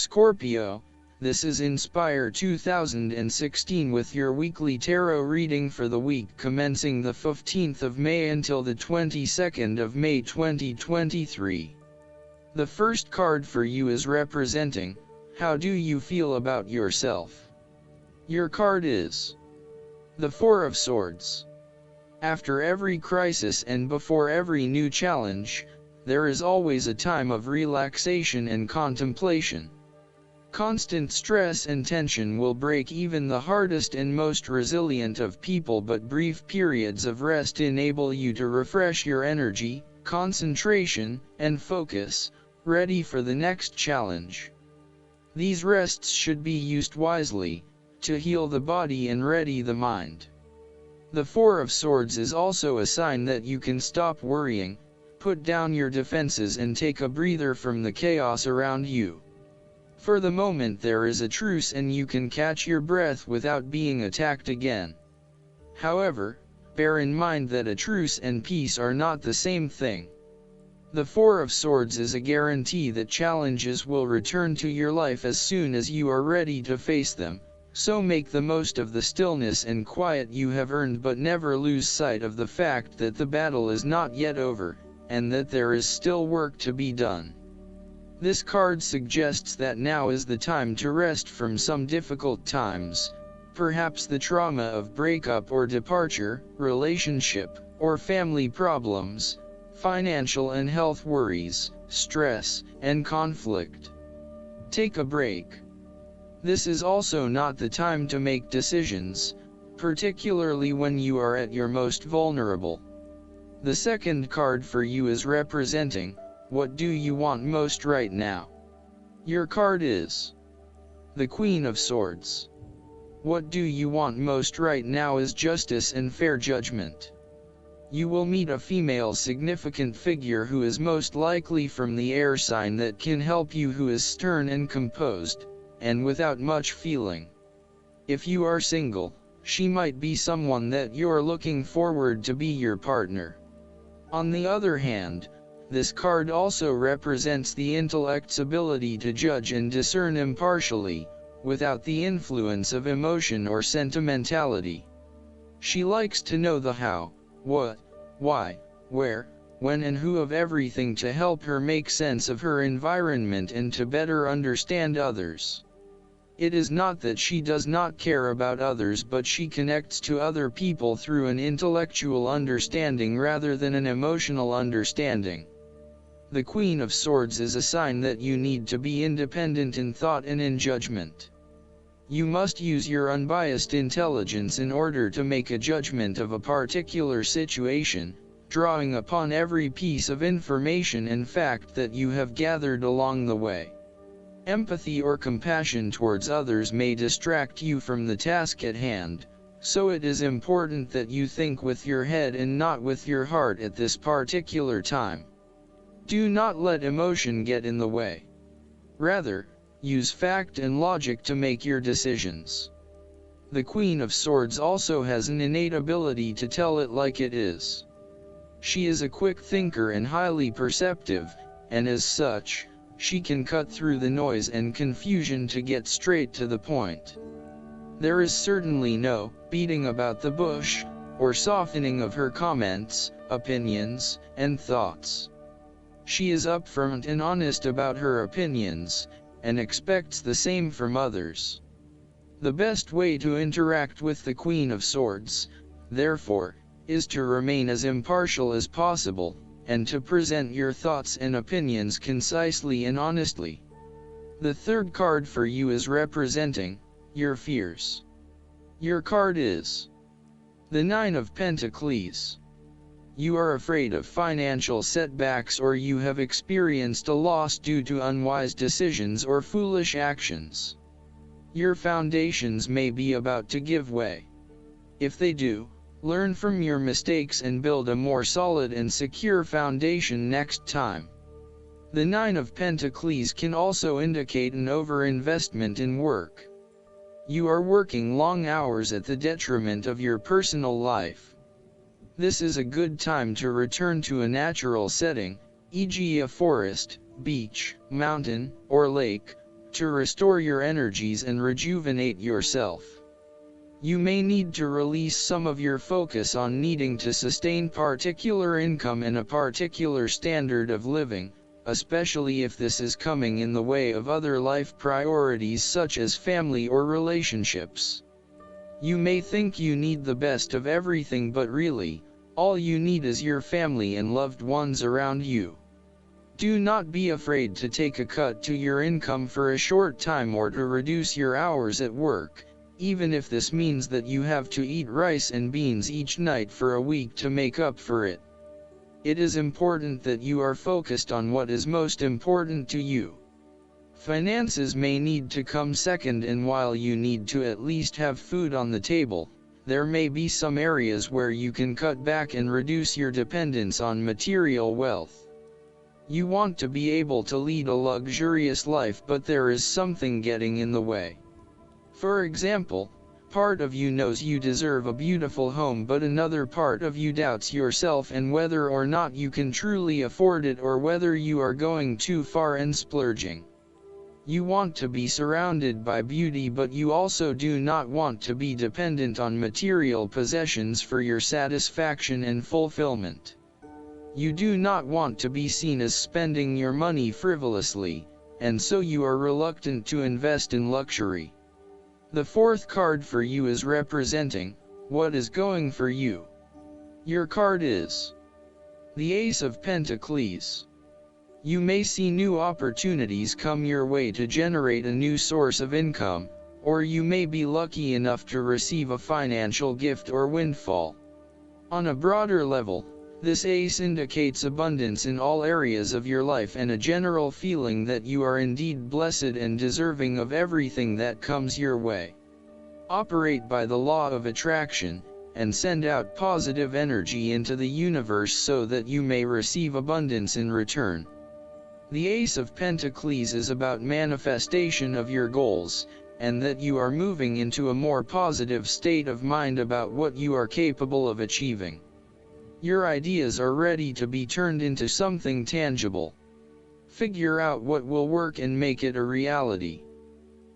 Scorpio, this is Inspire 2016 with your weekly tarot reading for the week commencing the 15th of May until the 22nd of May 2023. The first card for you is representing, how do you feel about yourself? Your card is the Four of Swords. After every crisis and before every new challenge, there is always a time of relaxation and contemplation. Constant stress and tension will break even the hardest and most resilient of people, but brief periods of rest enable you to refresh your energy, concentration, and focus, ready for the next challenge. These rests should be used wisely, to heal the body and ready the mind. The Four of Swords is also a sign that you can stop worrying, put down your defenses and take a breather from the chaos around you. For the moment there is a truce and you can catch your breath without being attacked again. However, bear in mind that a truce and peace are not the same thing. The Four of Swords is a guarantee that challenges will return to your life as soon as you are ready to face them, so make the most of the stillness and quiet you have earned, but never lose sight of the fact that the battle is not yet over, and that there is still work to be done. This card suggests that now is the time to rest from some difficult times, perhaps the trauma of breakup or departure, relationship, or family problems, financial and health worries, stress, and conflict. Take a break. This is also not the time to make decisions, particularly when you are at your most vulnerable. The second card for you is representing, what do you want most right now? Your card is the Queen of Swords. What do you want most right now is justice and fair judgment. You will meet a female significant figure who is most likely from the air sign that can help you, who is stern and composed, and without much feeling. If you are single, she might be someone that you're looking forward to be your partner. On the other hand, this card also represents the intellect's ability to judge and discern impartially, without the influence of emotion or sentimentality. She likes to know the how, what, why, where, when and who of everything to help her make sense of her environment and to better understand others. It is not that she does not care about others, but she connects to other people through an intellectual understanding rather than an emotional understanding. The Queen of Swords is a sign that you need to be independent in thought and in judgment. You must use your unbiased intelligence in order to make a judgment of a particular situation, drawing upon every piece of information and fact that you have gathered along the way. Empathy or compassion towards others may distract you from the task at hand, so it is important that you think with your head and not with your heart at this particular time. Do not let emotion get in the way. Rather, use fact and logic to make your decisions. The Queen of Swords also has an innate ability to tell it like it is. She is a quick thinker and highly perceptive, and as such, she can cut through the noise and confusion to get straight to the point. There is certainly no beating about the bush, or softening of her comments, opinions, and thoughts. She is upfront and honest about her opinions, and expects the same from others. The best way to interact with the Queen of Swords, therefore, is to remain as impartial as possible, and to present your thoughts and opinions concisely and honestly. The third card for you is representing your fears. Your card is the Nine of Pentacles. You are afraid of financial setbacks, or you have experienced a loss due to unwise decisions or foolish actions. Your foundations may be about to give way. If they do, learn from your mistakes and build a more solid and secure foundation next time. The Nine of Pentacles can also indicate an overinvestment in work. You are working long hours at the detriment of your personal life. This is a good time to return to a natural setting, e.g. a forest, beach, mountain, or lake, to restore your energies and rejuvenate yourself. You may need to release some of your focus on needing to sustain particular income and a particular standard of living, especially if this is coming in the way of other life priorities such as family or relationships. You may think you need the best of everything, but really, all you need is your family and loved ones around you. Do not be afraid to take a cut to your income for a short time or to reduce your hours at work, even if this means that you have to eat rice and beans each night for a week to make up for it. It is important that you are focused on what is most important to you. Finances may need to come second, and while you need to at least have food on the table, there may be some areas where you can cut back and reduce your dependence on material wealth. You want to be able to lead a luxurious life, but there is something getting in the way. For example, part of you knows you deserve a beautiful home, but another part of you doubts yourself and whether or not you can truly afford it, or whether you are going too far and splurging. You want to be surrounded by beauty, but you also do not want to be dependent on material possessions for your satisfaction and fulfillment. You do not want to be seen as spending your money frivolously, and so you are reluctant to invest in luxury. The fourth card for you is representing what is going for you. Your card is the Ace of Pentacles. You may see new opportunities come your way to generate a new source of income, or you may be lucky enough to receive a financial gift or windfall. On a broader level, this ace indicates abundance in all areas of your life and a general feeling that you are indeed blessed and deserving of everything that comes your way. Operate by the law of attraction, and send out positive energy into the universe so that you may receive abundance in return. The Ace of Pentacles is about manifestation of your goals, and that you are moving into a more positive state of mind about what you are capable of achieving. Your ideas are ready to be turned into something tangible. Figure out what will work and make it a reality.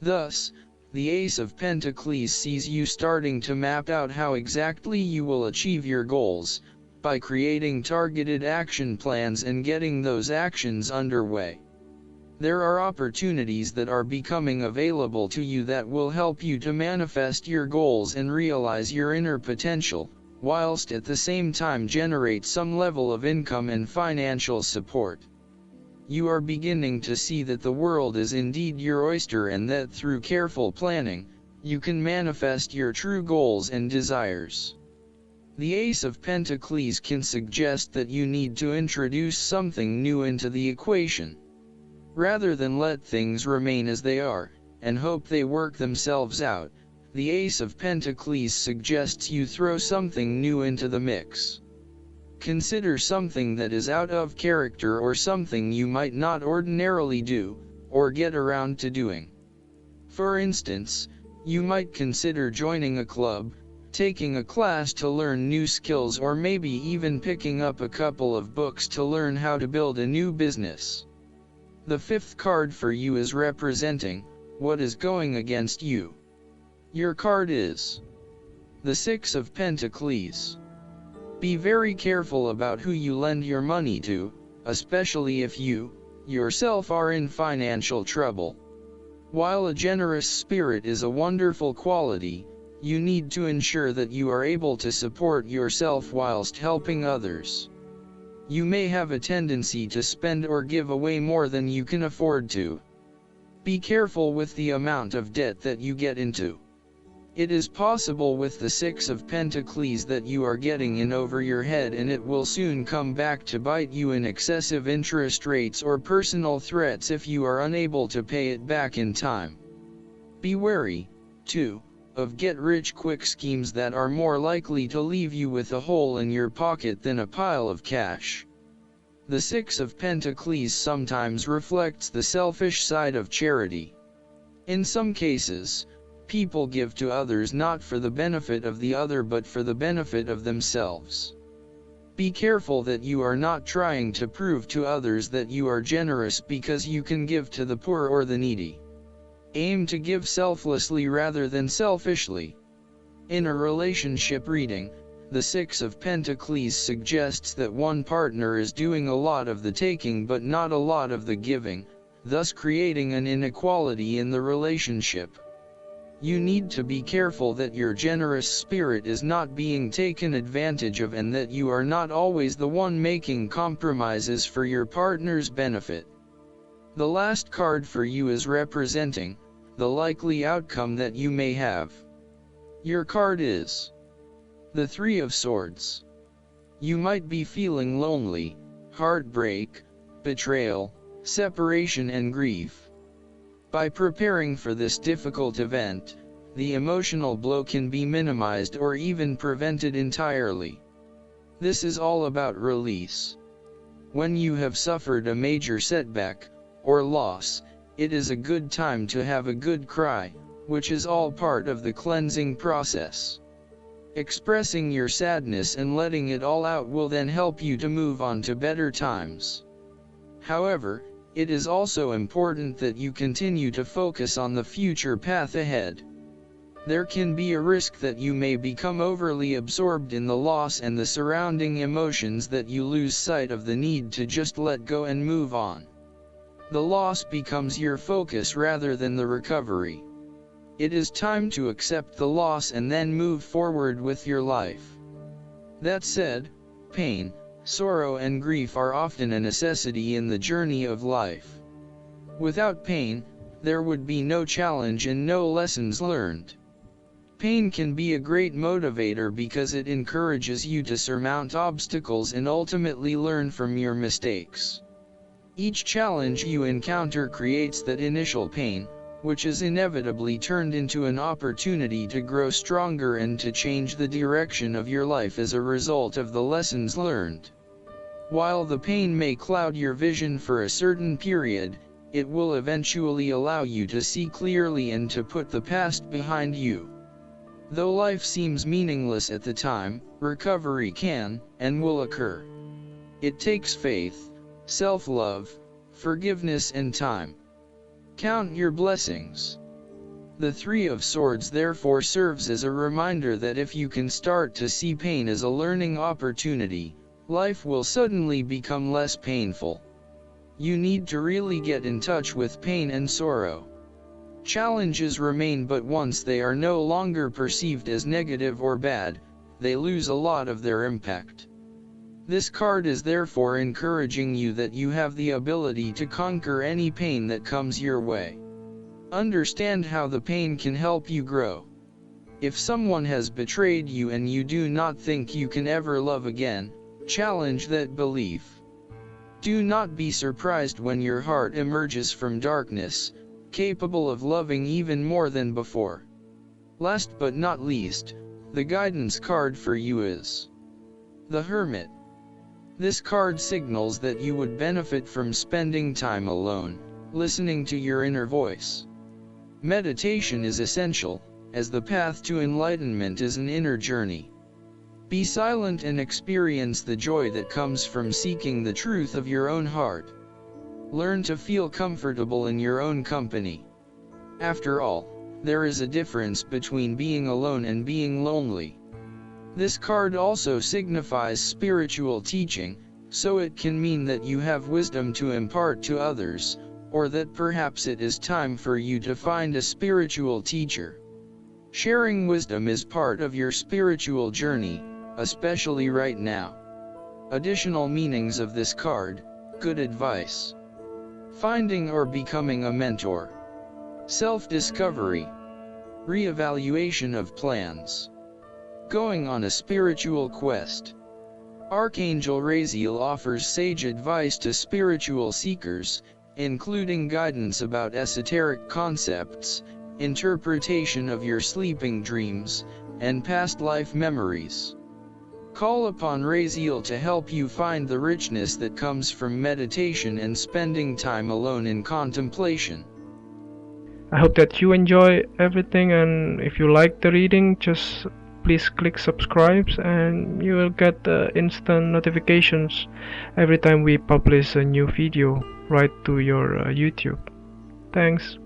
Thus, the Ace of Pentacles sees you starting to map out how exactly you will achieve your goals, by creating targeted action plans and getting those actions underway. There are opportunities that are becoming available to you that will help you to manifest your goals and realize your inner potential, whilst at the same time generate some level of income and financial support. You are beginning to see that the world is indeed your oyster, and that through careful planning, you can manifest your true goals and desires. The Ace of Pentacles can suggest that you need to introduce something new into the equation. Rather than let things remain as they are, and hope they work themselves out, the Ace of Pentacles suggests you throw something new into the mix. Consider something that is out of character, or something you might not ordinarily do, or get around to doing. For instance, you might consider joining a club, taking a class to learn new skills, or maybe even picking up a couple of books to learn how to build a new business. The fifth card for you is representing what is going against you. Your card is the Six of Pentacles. Be very careful about who you lend your money to, especially if you, yourself, are in financial trouble. While a generous spirit is a wonderful quality, you need to ensure that you are able to support yourself whilst helping others. You may have a tendency to spend or give away more than you can afford to. Be careful with the amount of debt that you get into. It is possible with the Six of Pentacles that you are getting in over your head, and it will soon come back to bite you in excessive interest rates or personal threats if you are unable to pay it back in time. Be wary, too, of get-rich-quick schemes that are more likely to leave you with a hole in your pocket than a pile of cash. The Six of Pentacles sometimes reflects the selfish side of charity. In some cases, people give to others not for the benefit of the other but for the benefit of themselves. Be careful that you are not trying to prove to others that you are generous because you can give to the poor or the needy. Aim to give selflessly rather than selfishly. In a relationship reading, the Six of Pentacles suggests that one partner is doing a lot of the taking but not a lot of the giving, thus creating an inequality in the relationship. You need to be careful that your generous spirit is not being taken advantage of and that you are not always the one making compromises for your partner's benefit. The last card for you is representing the likely outcome that you may have. Your card is the Three of Swords. You might be feeling lonely, heartbreak, betrayal, separation and grief. By preparing for this difficult event, the emotional blow can be minimized or even prevented entirely. This is all about release. When you have suffered a major setback, or loss, it is a good time to have a good cry, which is all part of the cleansing process. Expressing your sadness and letting it all out will then help you to move on to better times. However, it is also important that you continue to focus on the future path ahead. There can be a risk that you may become overly absorbed in the loss and the surrounding emotions that you lose sight of the need to just let go and move on. The loss becomes your focus rather than the recovery. It is time to accept the loss and then move forward with your life. That said, pain, sorrow and grief are often a necessity in the journey of life. Without pain, there would be no challenge and no lessons learned. Pain can be a great motivator because it encourages you to surmount obstacles and ultimately learn from your mistakes. Each challenge you encounter creates that initial pain, which is inevitably turned into an opportunity to grow stronger and to change the direction of your life as a result of the lessons learned. While the pain may cloud your vision for a certain period, it will eventually allow you to see clearly and to put the past behind you. Though life seems meaningless at the time, recovery can, and will occur. It takes faith, self-love, forgiveness and time. Count your blessings. The Three of Swords therefore serves as a reminder that if you can start to see pain as a learning opportunity, life will suddenly become less painful. You need to really get in touch with pain and sorrow. Challenges remain, but once they are no longer perceived as negative or bad, they lose a lot of their impact. This card is therefore encouraging you that you have the ability to conquer any pain that comes your way. Understand how the pain can help you grow. If someone has betrayed you and you do not think you can ever love again, challenge that belief. Do not be surprised when your heart emerges from darkness, capable of loving even more than before. Last but not least, the guidance card for you is the Hermit. This card signals that you would benefit from spending time alone, listening to your inner voice. Meditation is essential, as the path to enlightenment is an inner journey. Be silent and experience the joy that comes from seeking the truth of your own heart. Learn to feel comfortable in your own company. After all, there is a difference between being alone and being lonely. This card also signifies spiritual teaching, so it can mean that you have wisdom to impart to others, or that perhaps it is time for you to find a spiritual teacher. Sharing wisdom is part of your spiritual journey, especially right now. Additional meanings of this card: good advice, finding or becoming a mentor, self-discovery, re-evaluation of plans, going on a spiritual quest. Archangel Raziel offers sage advice to spiritual seekers, including guidance about esoteric concepts, interpretation of your sleeping dreams, and past life memories. Call upon Raziel to help you find the richness that comes from meditation and spending time alone in contemplation. I hope that you enjoy everything, and if you like the reading, just please click subscribe and you will get instant notifications every time we publish a new video right to your YouTube. Thanks.